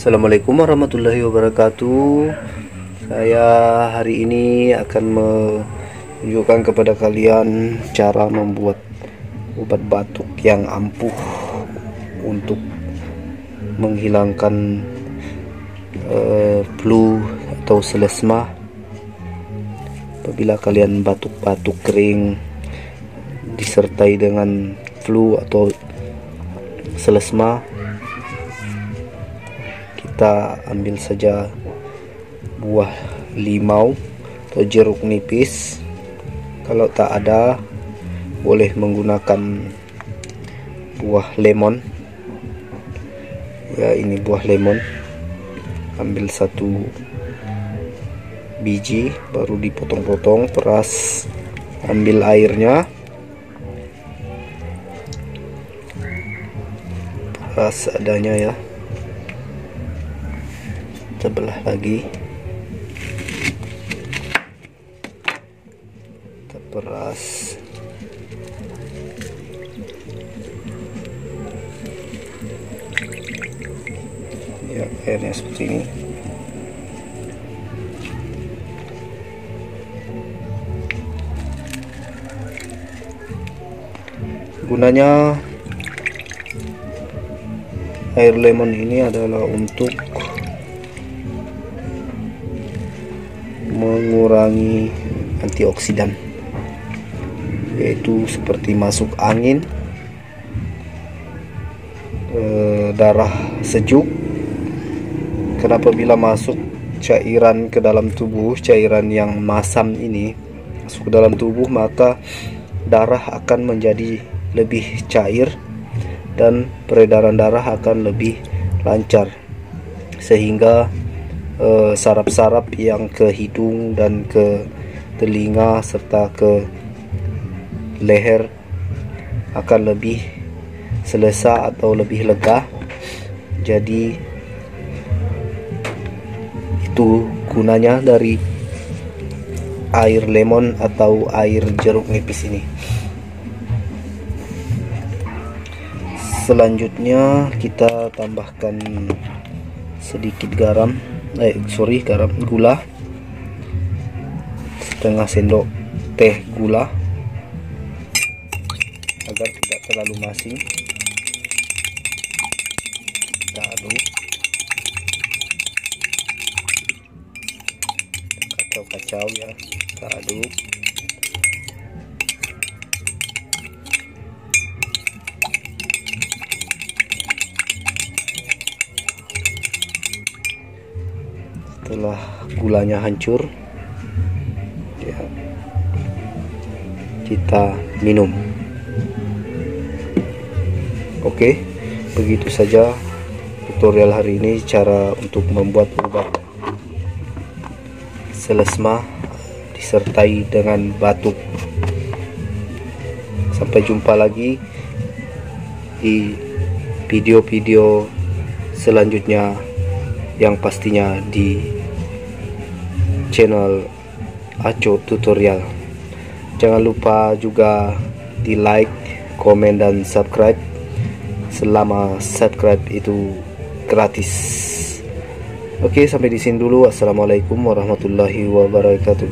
Assalamualaikum warahmatullahi wabarakatuh. Saya hari ini akan menunjukkan kepada kalian cara membuat obat batuk yang ampuh untuk menghilangkan flu atau selesma. Apabila kalian batuk-batuk kering disertai dengan flu atau selesma, kita ambil saja buah limau atau jeruk nipis. Kalau tak ada, boleh menggunakan buah lemon. Ya, ini buah lemon. Ambil satu biji, baru dipotong-potong, peras, ambil airnya, peras adanya ya, kita belah lagi, kita peras, ya, airnya seperti ini. Gunanya air lemon ini adalah untuk mengurangi antioksidan, yaitu seperti masuk angin, darah sejuk. Kenapa bila masuk cairan ke dalam tubuh, cairan yang masam ini masuk ke dalam tubuh, maka darah akan menjadi lebih cair dan peredaran darah akan lebih lancar, sehingga saraf-saraf yang ke hidung dan ke telinga serta ke leher akan lebih selesa atau lebih lega. Jadi itu gunanya dari air lemon atau air jeruk nipis ini. Selanjutnya kita tambahkan sedikit gula, setengah sendok teh gula agar tidak terlalu masin. Kita aduk, kacau-kacau ya, kita aduk. Setelah gulanya hancur, ya, kita minum. Oke, begitu saja tutorial hari ini, cara untuk membuat obat selesma disertai dengan batuk. Sampai jumpa lagi di video-video selanjutnya, yang pastinya di channel Aco Tutorial. Jangan lupa juga di like, komen, dan subscribe. Selama subscribe itu gratis. Oke, sampai di sini dulu. Assalamualaikum warahmatullahi wabarakatuh.